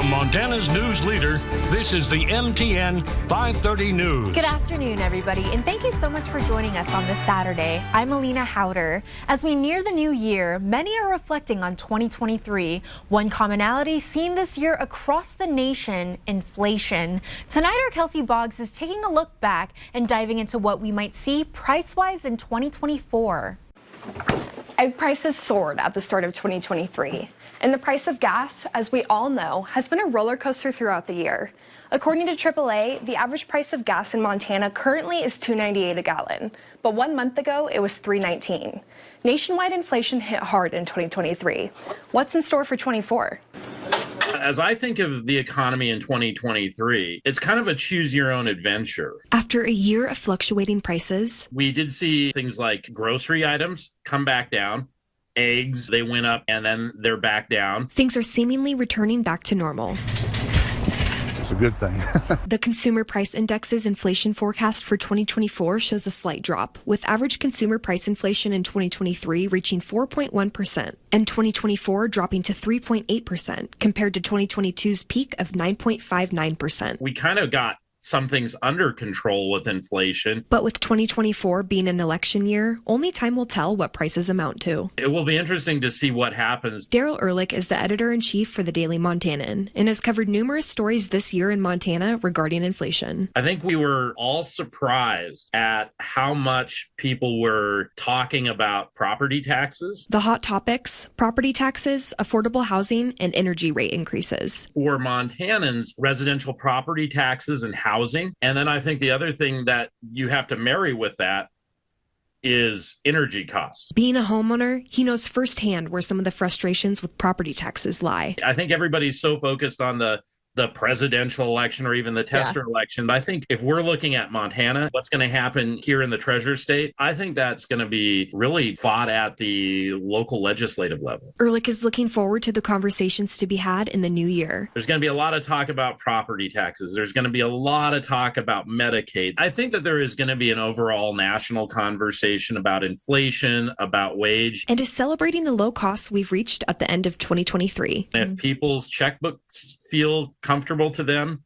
From Montana's news leader, this is the MTN 530 News. Good afternoon, everybody, and thank you so much for joining us on this Saturday. I'm Alina Hauter. As we near the new year, many are reflecting on 2023. One commonality seen this year across the nation, inflation. Tonight, our Kelsey Boggs is taking a look back and diving into what we might see price-wise in 2024. Egg prices soared at the start of 2023, and the price of gas, as we all know, has been a roller coaster throughout the year. According to AAA, the average price of gas in Montana currently is $2.98 a gallon, but 1 month ago it was $3.19. Nationwide inflation hit hard in 2023. What's in store for 24? As I think of the economy in 2023, it's kind of a choose your own adventure. After a year of fluctuating prices, we did see things like grocery items come back down. Eggs, they went up and then they're back down. Things are seemingly returning back to normal. It's a good thing. The Consumer Price Index's inflation forecast for 2024 shows a slight drop, with average consumer price inflation in 2023 reaching 4.1% and 2024 dropping to 3.8% compared to 2022's peak of 9.59%. We kind of got some things under control with inflation. But with 2024 being an election year, only time will tell what prices amount to. It will be interesting to see what happens. Daryl Ehrlich is the editor-in-chief for the Daily Montanan and has covered numerous stories this year in Montana regarding inflation. I think we were all surprised at how much people were talking about property taxes. The hot topics: property taxes, affordable housing, and energy rate increases. For Montanans, residential property taxes and housing. And then I think the other thing that you have to marry with that is energy costs. Being a homeowner, he knows firsthand where some of the frustrations with property taxes lie. I think everybody's so focused on the presidential election or even the tester election. But I think if we're looking at Montana, what's going to happen here in the Treasure State, I think that's going to be really fought at the local legislative level. Ehrlich is looking forward to the conversations to be had in the new year. There's going to be a lot of talk about property taxes. There's going to be a lot of talk about Medicaid. I think that there is going to be an overall national conversation about inflation, about wage. And is celebrating the low costs we've reached at the end of 2023. If people's checkbooks feel comfortable to them,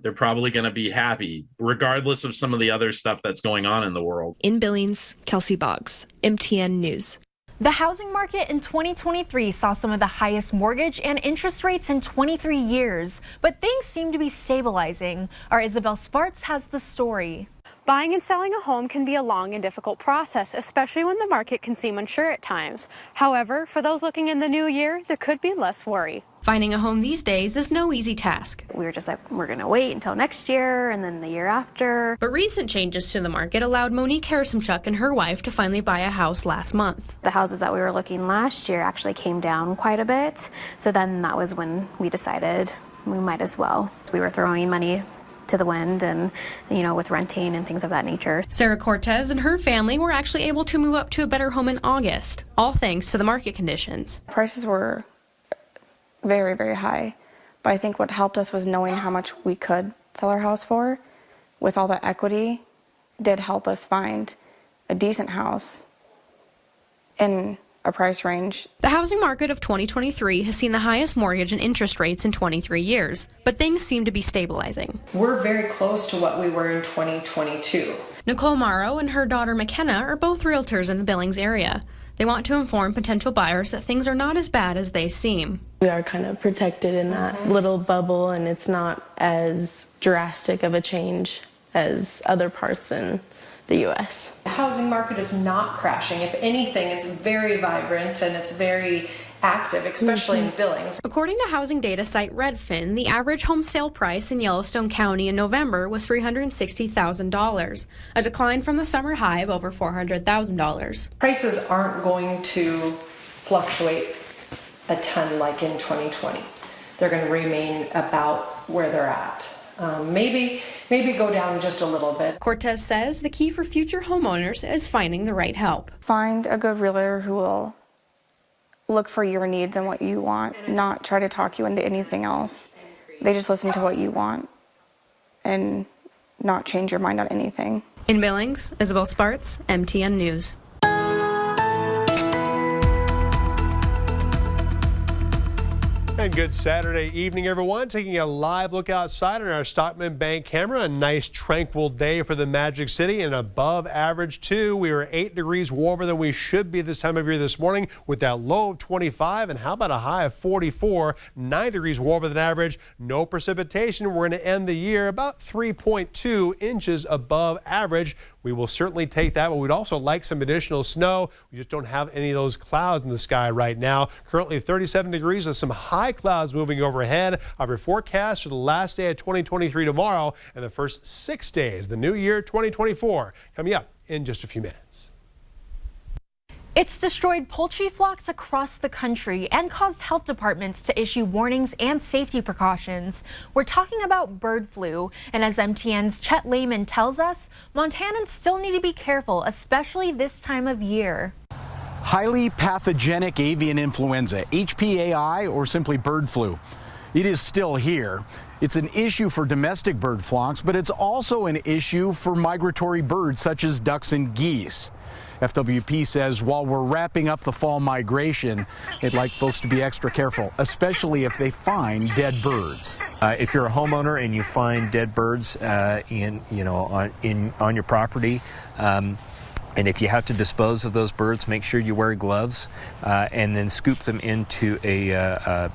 they're probably going to be happy, regardless of some of the other stuff that's going on in the world. In Billings, Kelsey Boggs, MTN News. The housing market in 2023 saw some of the highest mortgage and interest rates in 23 years, but things seem to be stabilizing. Our Isabel Spartz has the story. Buying and selling a home can be a long and difficult process, especially when the market can seem unsure at times. However, for those looking in the new year, there could be less worry. Finding a home these days is no easy task. We were just like, we're going to wait until next year and then the year after. But recent changes to the market allowed Monique Harrisumchuk and her wife to finally buy a house last month. The houses that we were looking last year actually came down quite a bit. So then that was when we decided we might as well. We were throwing money to the wind and, with renting and things of that nature. Sarah Cortez and her family were actually able to move up to a better home in August, all thanks to the market conditions. Prices were very, very high, but I think what helped us was knowing how much we could sell our house for. With all the equity, did help us find a decent house in a price range. The housing market of 2023 has seen the highest mortgage and interest rates in 23 years, but things seem to be stabilizing. We're very close to what we were in 2022. Nicole Morrow and her daughter McKenna are both realtors in the Billings area. They want to inform potential buyers that things are not as bad as they seem. We are kind of protected in that little bubble, and it's not as drastic of a change as other parts in the U.S. The housing market is not crashing. If anything, it's very vibrant and it's very active, especially in Billings. According to housing data site Redfin, the average home sale price in Yellowstone County in November was $360,000, a decline from the summer high of over $400,000. Prices aren't going to fluctuate a ton like in 2020. They're going to remain about where they're at. Maybe go down just a little bit. Cortez says the key for future homeowners is finding the right help. Find a good realtor who will look for your needs and what you want, not try to talk you into anything else. They just listen to what you want and not change your mind on anything. In Billings, Isabel Spartz, MTN News. Hey, And good Saturday evening, everyone. Taking a live look outside on our Stockman Bank camera. A nice tranquil day for the Magic City and above average too. We are 8 degrees warmer than we should be this time of year this morning with that low of 25. And how about a high of 44, 9 degrees warmer than average. No precipitation. We're going to end the year about 3.2 inches above average. We will certainly take that, but we'd also like some additional snow. We just don't have any of those clouds in the sky right now. Currently 37 degrees with some high clouds moving overhead. Our forecast for the last day of 2023 tomorrow and the first 6 days, the new year 2024, coming up in just a few minutes. It's destroyed poultry flocks across the country and caused health departments to issue warnings and safety precautions. We're talking about bird flu, and as MTN's Chet Lehman tells us, Montanans still need to be careful, especially this time of year. Highly pathogenic avian influenza, HPAI, or simply bird flu. It is still here. It's an issue for domestic bird flocks, but it's also an issue for migratory birds such as ducks and geese. FWP says while we're wrapping up the fall migration, they'd like folks to be extra careful, especially if they find dead birds. If you're a homeowner and you find dead birds on your property, and if you have to dispose of those birds, make sure you wear gloves and then scoop them into a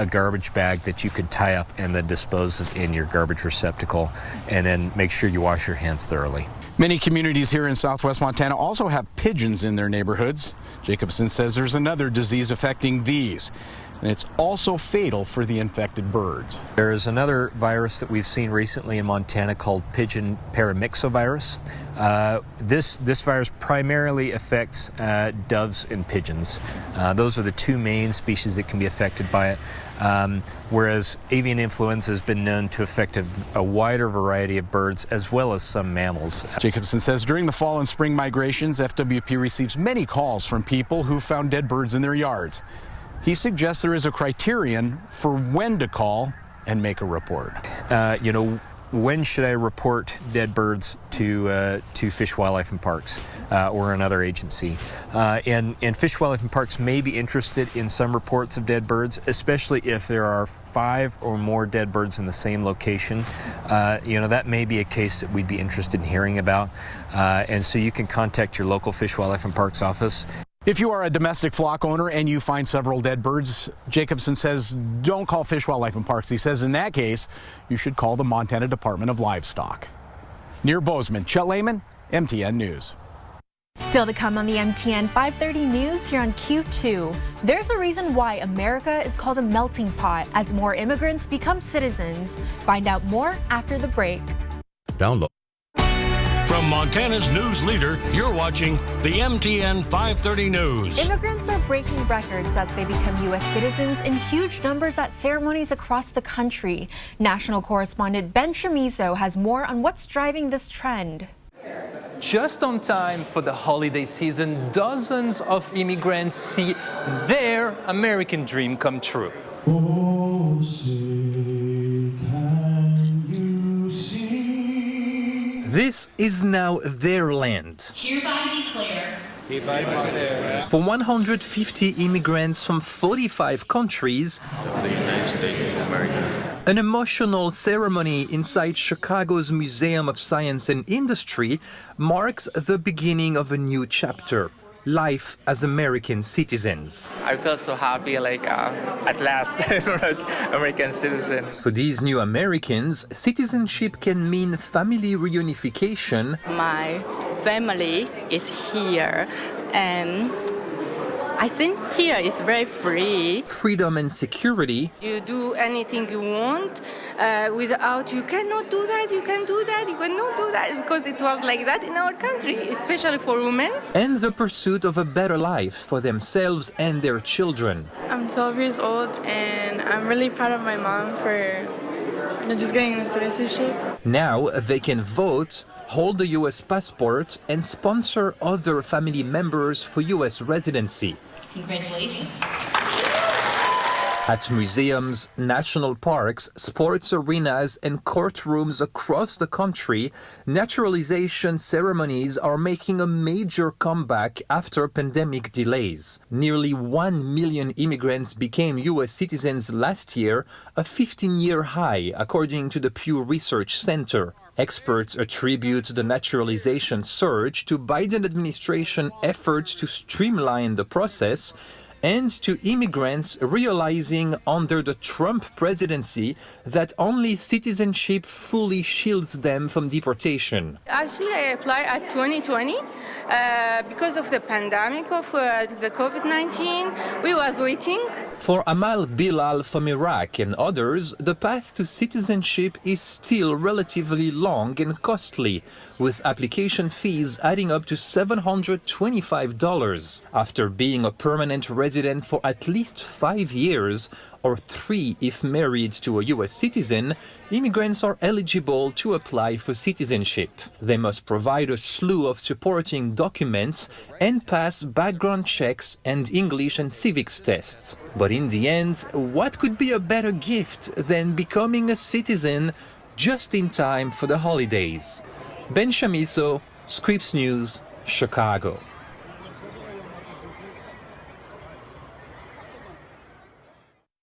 garbage bag that you could tie up and then dispose of in your garbage receptacle, and then make sure you wash your hands thoroughly. Many communities here in southwest Montana also have pigeons in their neighborhoods. Jacobson says there's another disease affecting these, and it's also fatal for the infected birds. There is another virus that we've seen recently in Montana called pigeon paramyxovirus. This virus primarily affects doves and pigeons. Those are the two main species that can be affected by it. Whereas avian influenza has been known to affect a wider variety of birds as well as some mammals. Jacobson says during the fall and spring migrations, FWP receives many calls from people who found dead birds in their yards. He suggests there is a criterion for when to call and make a report. When should I report dead birds to Fish, Wildlife and Parks or another agency? And Fish, Wildlife and Parks may be interested in some reports of dead birds, especially if there are 5 or more dead birds in the same location. That may be a case that we'd be interested in hearing about. And so you can contact your local Fish, Wildlife and Parks office. If you are a domestic flock owner and you find several dead birds, Jacobson says don't call Fish, Wildlife and Parks. He says in that case, you should call the Montana Department of Livestock. Near Bozeman, Chet Lehman, MTN News. Still to come on the MTN 530 News here on Q2. There's a reason why America is called a melting pot as more immigrants become citizens. Find out more after the break. Download. From Montana's news leader, you're watching the MTN 530 News. Immigrants are breaking records as they become U.S. citizens in huge numbers at ceremonies across the country. National correspondent Ben Chamizo has more on what's driving this trend. Just on time for the holiday season, dozens of immigrants see their American dream come true. Oh, say, can you see? This is now their land. Hereby declare. For 150 immigrants from 45 countries, the United States of America. An emotional ceremony inside Chicago's Museum of Science and Industry marks the beginning of a new chapter. Life as American citizens. I feel so happy, at last, American citizen. For these new Americans, citizenship can mean family reunification. My family is here, and I think here is very free. Freedom and security. You do anything you want without, you cannot do that, you can do that, you cannot do that, because it was like that in our country, especially for women. And the pursuit of a better life for themselves and their children. I'm 12 years old, and I'm really proud of my mom for just getting the citizenship. Now they can vote, hold a U.S. passport, and sponsor other family members for U.S. residency. Congratulations. At museums, national parks, sports arenas, and courtrooms across the country, naturalization ceremonies are making a major comeback after pandemic delays. Nearly 1 million immigrants became U.S. citizens last year, a 15-year high, according to the Pew Research Center. Experts attribute the naturalization surge to Biden administration efforts to streamline the process and to immigrants realizing under the Trump presidency that only citizenship fully shields them from deportation. Actually, I applied at 2020 because of the pandemic of the COVID-19. We was waiting. For Amal Bilal from Iraq and others, the path to citizenship is still relatively long and costly, with application fees adding up to $725. After being a permanent resident for at least 5 years, or 3 if married to a U.S. citizen, immigrants are eligible to apply for citizenship. They must provide a slew of supporting documents and pass background checks and English and civics tests. But in the end, what could be a better gift than becoming a citizen just in time for the holidays? Ben Chamiso, Scripps News, Chicago.